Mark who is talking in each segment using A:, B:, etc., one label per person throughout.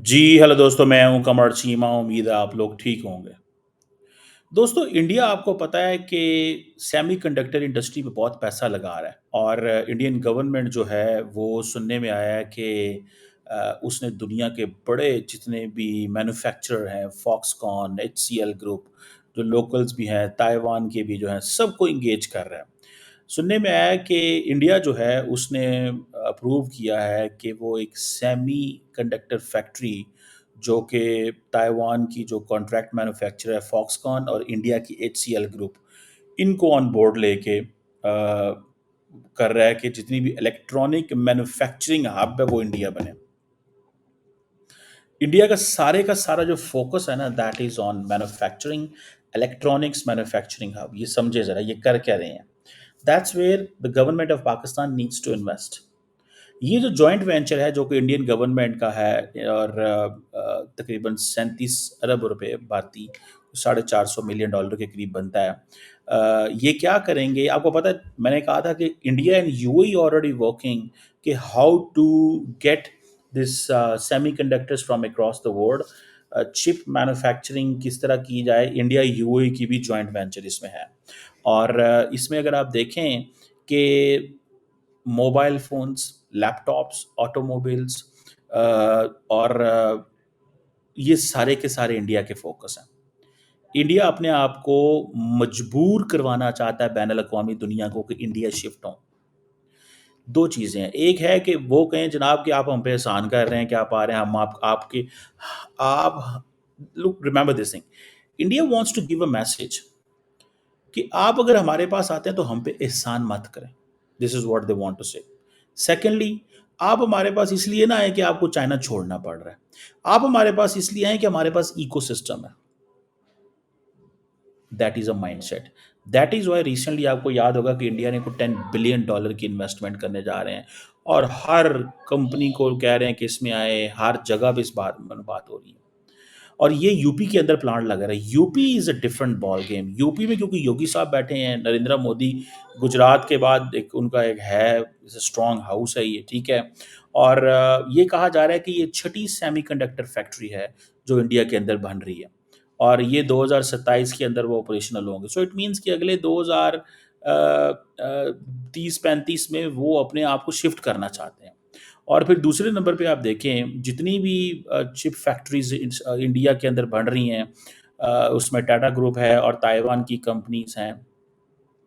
A: जी, hello दोस्तों, मैं हूँ कमर चीमा, उम्मीद है आप लोग ठीक होंगे। दोस्तों, इंडिया आपको पता है कि सेमीकंडक्टर इंडस्ट्री पे बहुत पैसा लगा रहा है और इंडियन गवर्नमेंट जो है, वो सुनने में आया है कि उसने दुनिया के बड़े जितने भी मैन्युफैक्चरर हैं, फॉक्सकॉन, एचसीएल ग्रुप, जो लोकल्स भी हैं, ताइवान के भी जो हैं, सबको एंगेज कर रहा है। सुनने में आया है कि इंडिया जो है उसने अप्रूव किया है कि वो एक सेमी कंडक्टर फैक्ट्री जो कि ताइवान की जो कॉन्ट्रैक्ट मैन्युफैक्चरर है फॉक्सकॉन और इंडिया की एचसीएल ग्रुप इनको ऑन बोर्ड लेके कर रहा है कि जितनी भी इलेक्ट्रॉनिक मैन्युफैक्चरिंग हब है वो इंडिया बने। इंडिया का सारा जो फोकस है ना that is on manufacturing, electronics manufacturing hub. ये समझे जरा ये कर क्या रहे हैं। That's where the government of Pakistan needs to invest. ये जो जॉइंट वेंचर है जो कि इंडियन गवर्नमेंट का है और तकरीबन 37 अरब रुपए भारतीय, 450 मिलियन डॉलर के करीब बनता है। ये क्या करेंगे आपको पता है। मैंने कहा था कि India and UAE already working कि how to get this semiconductors from across the world. Chip manufacturing किस तरह की जाए, इंडिया यूएई की भी जॉइंट वेंचर इसमें है। और इसमें अगर आप देखें कि मोबाइल फ़ोन्स, लैपटॉप्स, ऑटोमोबाइल्स और ये सारे के सारे इंडिया के फ़ोकस हैं। इंडिया अपने आप को मजबूर करवाना चाहता है बैनुल-अक़वामी दुनिया को कि इंडिया शिफ्ट हो। 2 चीज़ें हैं, एक है कि वो कहें जनाब कि आप हम पे एहसान कर रहे हैं कि आप आ रहे हैं, हम आप look remember this thing, India wants to give a message कि आप अगर हमारे पास आते हैं तो हम पे एहसान मत करें। This is what they want to say. Secondly, आप हमारे पास इसलिए ना आए कि आपको चाइना छोड़ना पड़ रहा है। आप हमारे पास इसलिए आए कि हमारे पास इकोसिस्टम है। That is a mindset. That is why recently आपको याद होगा कि इंडिया ने को $10 बिलियन की इन्वेस्टमेंट करने जा रहे हैं और हर कंपनी को कह रहे हैं कि इसमें आए, हर जगह पे इस बात हो रही है। और ये यूपी के अंदर प्लांट लगा रहा है। UP is a different ball game. UP में क्योंकि योगी साहब बैठे हैं, नरेंद्र मोदी गुजरात के बाद एक उनका एक है स्ट्रॉन्ग हाउस है ये, ठीक है? और ये कहा जा रहा है कि ये छठी सेमीकंडक्टर फैक्ट्री है जो इंडिया के अंदर बन रही है और ये 2027 के अंदर वो ऑपरेशनल होंगे। सो इट मीन्स कि अगले 30-35 में वो अपने आप को शिफ्ट करना चाहते हैं। और फिर दूसरे नंबर पे आप देखें जितनी भी चिप फैक्ट्रीज़ इंडिया के अंदर बन रही हैं, उसमें टाटा ग्रुप है और ताइवान की कंपनीज़ हैं,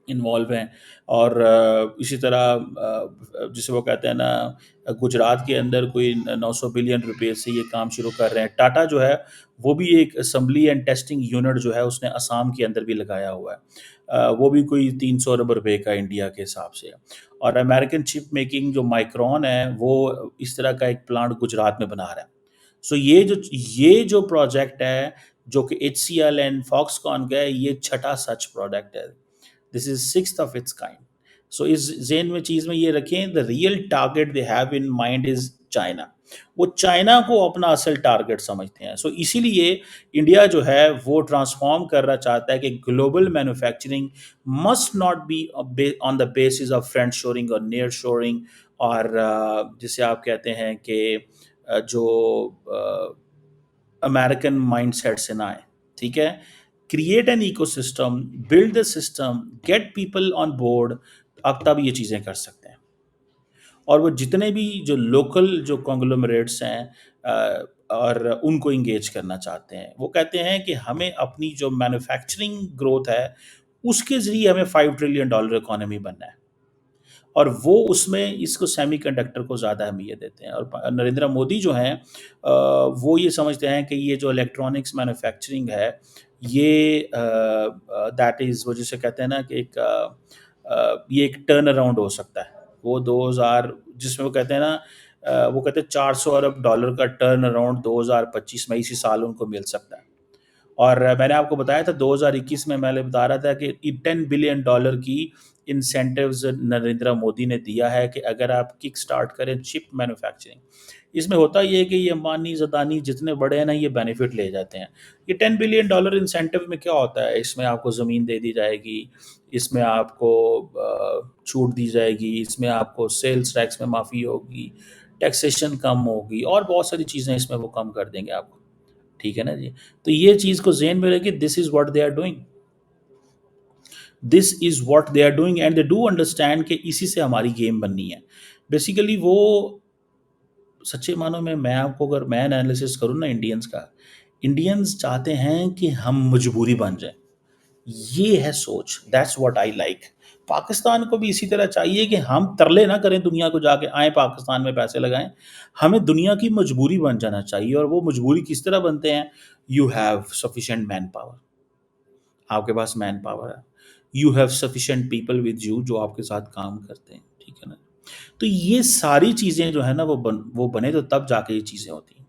A: इन्वॉल्व हैं। और इसी तरह जिसे वो कहते हैं ना, गुजरात के अंदर कोई 900 बिलियन रुपए से ये काम शुरू कर रहे हैं। टाटा जो है वो भी एक असेंबली एंड टेस्टिंग यूनिट जो है उसने असम के अंदर भी लगाया हुआ है। वो भी कोई 300 अरब रुपए का इंडिया के हिसाब से है। और अमेरिकन चिप मेकिंग जो माइक्रोन है वो इस तरह का एक प्लांट गुजरात में बना रहा है। सो ये जो प्रोजेक्ट है जो कि H C L and Foxconn का है, ये छठा सच प्रोडक्ट है। This is sixth of its kind. So इस जेन में चीज़ में ये रखें, the real target they have in mind is China. वो चाइना को अपना असल टारगेट समझते हैं। सो इसीलिए इंडिया जो है वो ट्रांसफॉर्म करना चाहता है कि global manufacturing must not be on the basis of friend shoring और नियर शोरिंग। और जिसे आप कहते हैं कि जो अमेरिकन माइंडसेट से ना आए, ठीक है? Create an ecosystem, build the system, get people on board. अब तब ये चीज़ें कर सकते हैं। और वो जितने भी जो लोकल जो कॉन्ग्लोमरेट्स हैं और उनको इंगेज करना चाहते हैं, वो कहते हैं कि हमें अपनी जो मैन्युफैक्चरिंग ग्रोथ है उसके ज़रिए हमें $5 ट्रिलियन इकोनॉमी बनना है। और वो उसमें इसको सेमीकंडक्टर को ज़्यादा अहमियत देते हैं। और नरेंद्र मोदी जो हैं वो ये समझते हैं कि ये जो इलेक्ट्रॉनिक्स मैन्युफैक्चरिंग है, ये दैट इज़ वो जिसे कहते हैं ना कि ये एक टर्न अराउंड हो सकता है। वो 2000 जिसमें वो कहते हैं ना, वो कहते हैं $400 अरब का टर्न अराउंड 2025 में इसी साल उनको मिल सकता है। और मैंने आपको बताया था 2021 में, मैंने बता रहा था कि $10 बिलियन की इंसेंटिव्स नरेंद्र मोदी ने दिया है कि अगर आप किक स्टार्ट करें चिप मैन्युफैक्चरिंग। इसमें होता ये है कि ये अंबानी अदानी जितने बड़े हैं ना, ये बेनिफिट ले जाते हैं। ये $10 बिलियन इंसेंटिव में क्या होता है, इसमें आपको ज़मीन दे दी जाएगी, इसमें आपको छूट दी जाएगी, इसमें आपको सेल्स टैक्स में माफ़ी होगी, टैक्सेशन कम होगी, और बहुत सारी चीज़ें इसमें वो कम कर देंगे आपको। ठीक है ना जी। तो ये चीज़ को ज़हन में रखिए, this is what they are doing, this is what they are doing and they do understand कि इसी से हमारी गेम बननी है। बेसिकली वो, सच्चे मानो में मैं आपको अगर मैं एनालिसिस करूँ ना इंडियंस का, इंडियंस चाहते हैं कि हम मजबूरी बन जाएं। ये है सोच, that's what I like. Pakistan को भी इसी तरह चाहिए कि हम तरले ना करें दुनिया को जाके आए पाकिस्तान में पैसे लगाएं। हमें दुनिया की मजबूरी बन जाना चाहिए, और वो मजबूरी किस तरह बनते हैं? You have sufficient man power, आपके पास मैन पावर है, you have sufficient people with you जो आपके साथ काम करते हैं। ठीक है ना? तो ये सारी चीज़ें जो है ना, वो बने तो तब जाके ये चीज़ें होती हैं।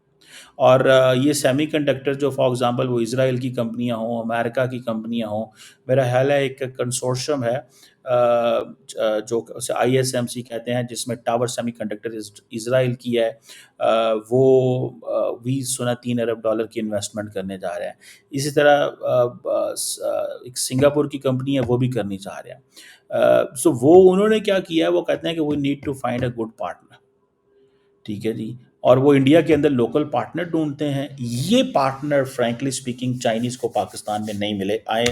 A: और ये सेमीकंडक्टर जो फॉर एग्जांपल वो इज़राइल की कंपनियां हों, अमेरिका की कंपनियां हों, मेरा ख्याल है एक कंसोर्शियम है जो उसे आईएसएमसी कहते हैं, जिसमें टावर सेमीकंडक्टर इज़राइल की है। वो भी सुना $3 अरब की इन्वेस्टमेंट करने जा रहे हैं। इसी तरह एक सिंगापुर की कंपनी है, वो भी करनी चाह रहे हैं। सो वो उन्होंने क्या किया है, वो कहते हैं कि we need to find a good partner. ठीक है जी। और वो इंडिया के अंदर लोकल पार्टनर ढूंढते हैं। ये पार्टनर फ्रैंकली स्पीकिंग चाइनीज़ को पाकिस्तान में नहीं मिले। आए,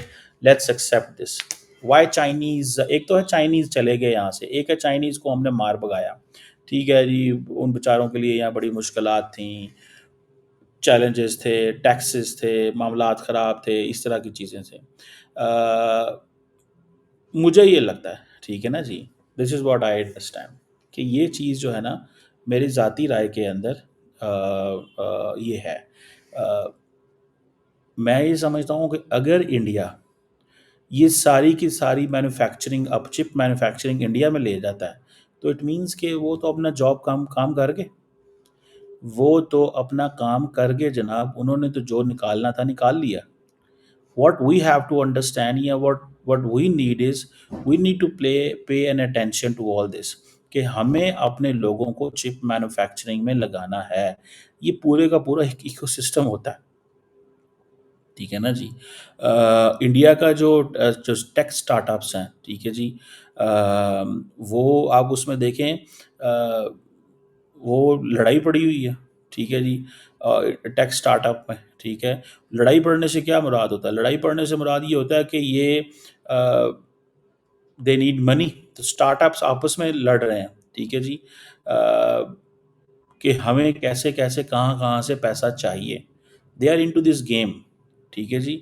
A: let's accept this. Why Chinese, एक तो है चाइनीज़ चले गए यहाँ से, एक है चाइनीज़ को हमने मार भगाया। ठीक है जी, उन बेचारों के लिए यहाँ बड़ी मुश्किलात थी, चैलेंजेस थे, टैक्सेस थे, मामलात ख़राब थे, इस तरह की चीज़ें थे। मुझे ये लगता है, ठीक है ना जी, this is what I understand, कि ये चीज़ जो है ना, मेरी ज़ाती राय के अंदर ये है। अ, मैं ये समझता हूँ कि अगर इंडिया ये सारी की सारी मैन्युफैक्चरिंग, अब चिप मैन्युफैक्चरिंग इंडिया में ले जाता है, तो इट मीन्स कि वो तो अपना जॉब काम काम कर गए। वो तो अपना काम कर गए जनाब, उन्होंने तो जो निकालना था निकाल लिया। What we have to understand, या what we need is, we need to pay an attention to all this, कि हमें अपने लोगों को चिप मैन्युफैक्चरिंग में लगाना है। ये पूरे का पूरा एक इकोसिस्टम होता है। ठीक है ना जी। इंडिया का जो टेक स्टार्टअप्स हैं, ठीक है जी, अ, वो आप उसमें देखें, वो लड़ाई पड़ी हुई है। ठीक है जी। टेक स्टार्टअप में, ठीक है, लड़ाई पड़ने से क्या मुराद होता है? लड़ाई पड़ने से मुराद ये होता है कि ये दे नीड मनी, तो स्टार्टअप्स आपस में लड़ रहे हैं। ठीक है जी। कि हमें कैसे कैसे कहाँ कहाँ से पैसा चाहिए, they are into this game. ठीक है जी।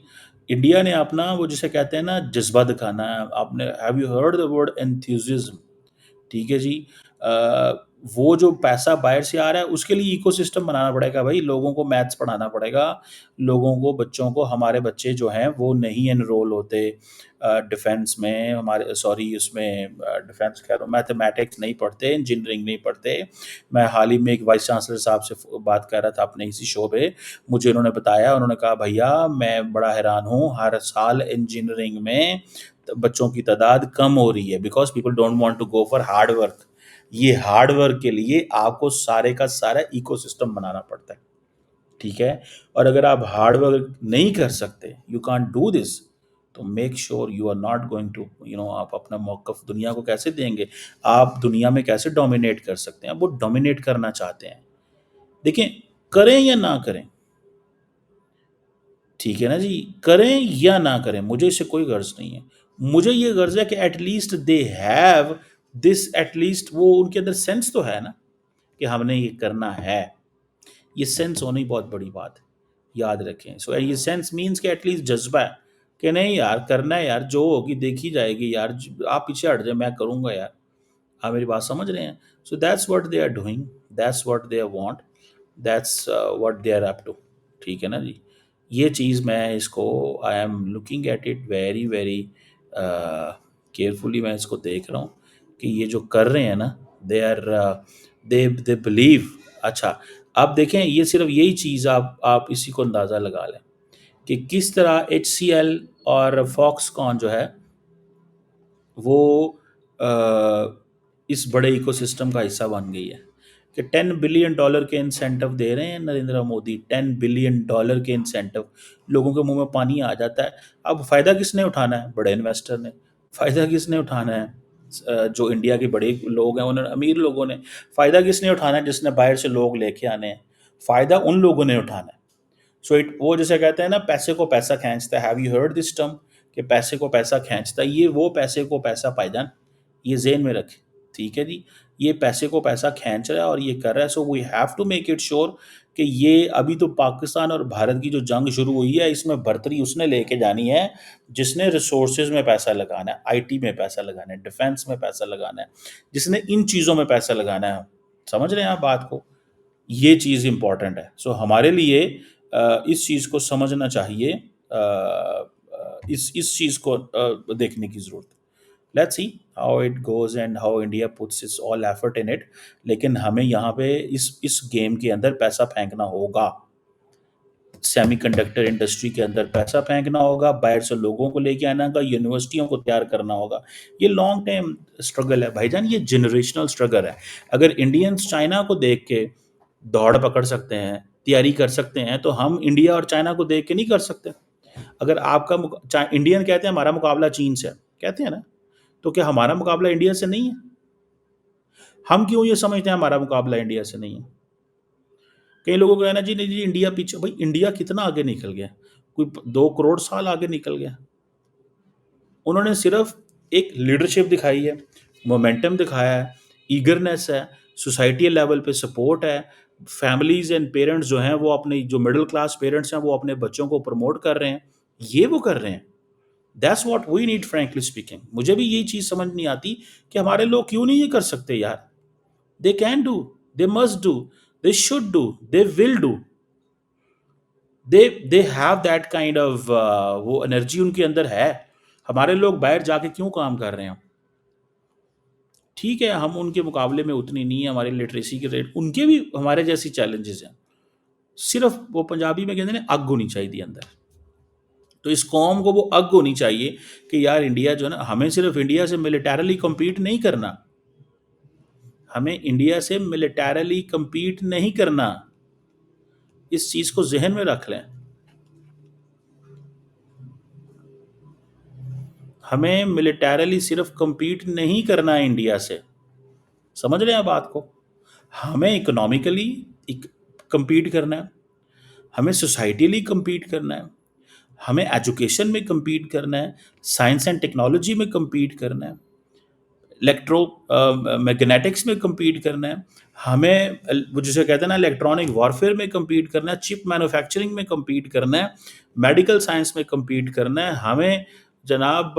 A: इंडिया ने अपना वो जिसे कहते हैं ना जज्बा दिखाना है। आपने have you heard the word enthusiasm? ठीक है जी। अ, वो जो पैसा बाहर से आ रहा है उसके लिए इकोसिस्टम बनाना पड़ेगा भाई, लोगों को मैथ्स पढ़ाना पड़ेगा, लोगों को, बच्चों को, हमारे बच्चे जो हैं वो नहीं एनरोल होते डिफेंस में, हमारे सॉरी उसमें डिफेंस कह रहा हूँ, मैथमेटिक्स नहीं पढ़ते, इंजीनियरिंग नहीं पढ़ते। मैं हाल ही में एक वाइस चांसलर साहब से बात कर रहा था अपने इसी शो पे, मुझे उन्होंने बताया, उन्होंने कहा भैया मैं बड़ा हैरान हूँ, हर साल इंजीनियरिंग में बच्चों की तादाद कम हो रही है, because people don't want to go for hard work. ये हार्ड वर्क के लिए आपको सारे का सारा इकोसिस्टम बनाना पड़ता है। ठीक है। और अगर आप हार्ड वर्क नहीं कर सकते, यू कांट डू दिस, तो make sure you are not going to, आप अपना मौकफ दुनिया को कैसे देंगे? आप दुनिया में कैसे डोमिनेट कर सकते हैं? वो डोमिनेट करना चाहते हैं। देखें, करें या ना करें, ठीक है ना जी, करें या ना करें, मुझे इससे कोई गर्ज नहीं है। मुझे ये गर्ज है कि at least they have this, at least वो उनके अंदर सेंस तो है ना कि हमने ये करना है। ये सेंस होनी बहुत बड़ी बात है, याद रखें। सो ये सेंस मीन्स कि एटलीस्ट जज्बा है कि नहीं यार करना है यार, जो होगी देखी जाएगी यार, आप पीछे हट जाए, मैं करूँगा यार। आप मेरी बात समझ रहे हैं? So that's what they are doing, that's what they want, that's what they are up to. ठीक है ना जी। ये चीज़ मैं इसको, I am looking at it very very carefully, मैं इसको देख रहा हूँ कि ये जो कर रहे हैं ना, दे आर, दे बिलीव। अच्छा, अब देखें, ये सिर्फ यही चीज़ आप इसी को अंदाज़ा लगा लें कि किस तरह HCL और फॉक्सकॉन जो है वो इस बड़े इकोसिस्टम का हिस्सा बन गई है, कि $10 बिलियन के इंसेंटिव दे रहे हैं नरेंद्र मोदी, $10 बिलियन के इंसेंटिव। लोगों के मुंह में पानी आ जाता है। अब फ़ायदा किसने उठाना है? बड़े इन्वेस्टर ने। फ़ायदा किसने उठाना है? जो इंडिया के बड़े लोग हैं, उन्होंने, अमीर लोगों ने। फ़ायदा किसने उठाना है? जिसने बाहर से लोग लेके आने हैं। फ़ायदा उन लोगों ने उठाना है। सो इट, वो जैसे कहते हैं ना, पैसे को पैसा खींचता है। Have you heard this term, कि पैसे को पैसा खींचता है? ये वो पैसे को पैसा पायदान, ये जेन में रखे। ठीक है जी, ये पैसे को पैसा खींच रहा है और ये कर रहा है। So we have to make it sure कि ये, अभी तो पाकिस्तान और भारत की जो जंग शुरू हुई है, इसमें बढ़तरी उसने लेके जानी है जिसने रिसोर्सेज में पैसा लगाना है, IT में पैसा लगाना है, डिफेंस में पैसा लगाना है, जिसने इन चीज़ों में पैसा लगाना है। समझ रहे हैं आप बात को? ये चीज़ इंपॉर्टेंट है। सो हमारे लिए इस चीज़ को समझना चाहिए, इस चीज़ को देखने की ज़रूरत है। Let's see how it goes and how India puts it's all effort in it. लेकिन हमें यहाँ पे इस गेम के अंदर पैसा फेंकना होगा। सेमीकंडक्टर इंडस्ट्री के अंदर पैसा फेंकना होगा, बाहर से लोगों को लेके आना होगा, यूनिवर्सिटियों को तैयार करना होगा। ये लॉन्ग टाइम स्ट्रगल है भाईजान, ये जनरेशनल स्ट्रगल है। अगर इंडियंस चाइना को देख के दौड़ पकड़ सकते हैं, तैयारी कर सकते हैं, तो हम इंडिया और चाइना को देख के नहीं कर सकते? अगर इंडियन कहते हैं हमारा मुकाबला चीन से है, कहते हैं ना, तो क्या हमारा मुकाबला इंडिया से नहीं है? हम क्यों ये समझते हैं हमारा मुकाबला इंडिया से नहीं है? कई लोगों को कहना जी नहीं जी, इंडिया पीछे। भाई इंडिया कितना आगे निकल गया? कोई 2 करोड़ साल आगे निकल गया। उन्होंने सिर्फ एक लीडरशिप दिखाई है, मोमेंटम दिखाया है, ईगरनेस है, सोसाइटी लेवल पे सपोर्ट है। फैमिलीज एंड पेरेंट्स जो हैं, वो अपने, जो मिडिल क्लास पेरेंट्स हैं, वो अपने बच्चों को प्रमोट कर रहे हैं। ये वो कर रहे हैं। That's what we need, frankly speaking. मुझे भी यही चीज़ समझ नहीं आती कि हमारे लोग क्यों नहीं ये कर सकते यार। They can do, they must do, they should do, they will do. They have that kind of, वो एनर्जी उनके अंदर है। हमारे लोग बाहर जाके क्यों काम कर रहे हैं? ठीक है, हम उनके मुकाबले में उतनी नहीं है, हमारी लिटरेसी के रेट, उनके भी हमारे जैसी चैलेंजेस हैं। सिर्फ वो पंजाबी में कहते हैं ना, अग होनी चाहिए अंदर। तो इस कौम को वो अग होनी चाहिए कि यार इंडिया जो है ना, हमें सिर्फ इंडिया से मिलिटरली compete नहीं करना। हमें इंडिया से मिलिटरली compete नहीं करना। इस चीज़ को जहन में रख लें। हमें मिलिटरली सिर्फ compete नहीं करना है इंडिया से। समझ रहे हैं बात को? हमें इकोनॉमिकली compete करना है, हमें सोसाइटली compete करना है, हमें एजुकेशन में compete करना है, साइंस एंड टेक्नोलॉजी में compete करना है, इलेक्ट्रो मैग्नेटिक्स में compete करना है, हमें वो जिसे कहते हैं ना, इलेक्ट्रॉनिक वॉरफेयर में compete करना है, चिप मैन्युफैक्चरिंग में compete करना है, मेडिकल साइंस में compete करना है। हमें जनाब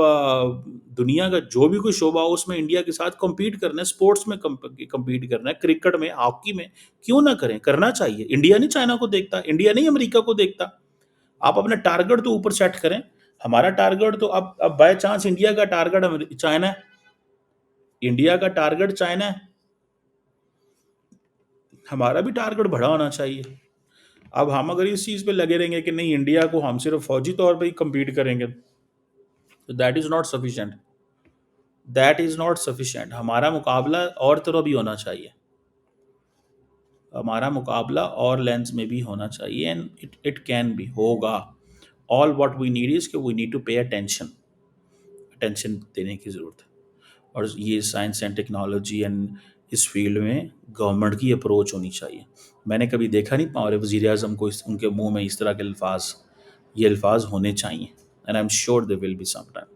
A: दुनिया का जो भी कोई शोबा हो उसमें इंडिया के साथ compete करना है। स्पोर्ट्स में compete करना है, क्रिकेट में, हॉकी में, क्यों ना करें? करना चाहिए। इंडिया नहीं चाइना को देखता, इंडिया नहीं अमेरिका को देखता। आप अपना टारगेट तो ऊपर सेट करें। हमारा टारगेट तो, अब बाय चांस इंडिया का टारगेट चाइना है, इंडिया का टारगेट चाइना है, हमारा भी टारगेट बड़ा होना चाहिए। अब हम अगर इस चीज़ पे लगे रहेंगे कि नहीं, इंडिया को हम सिर्फ फौजी तौर पे ही compete करेंगे, तो that is not sufficient. That is not sufficient. हमारा मुकाबला और तरह भी होना चाहिए। हमारा मुकाबला और लेंस में भी होना चाहिए, एंड इट कैन बी, होगा। All what we need is कि we need to pay attention. Attention देने की ज़रूरत है। और ये साइंस एंड टेक्नोलॉजी एंड इस फील्ड में गवर्नमेंट की अप्रोच होनी चाहिए। मैंने कभी देखा नहीं हमारे वज़ीर आज़म को उनके मुंह में इस तरह के अल्फाज, ये अल्फाज होने चाहिए, and I am sure they will be some time.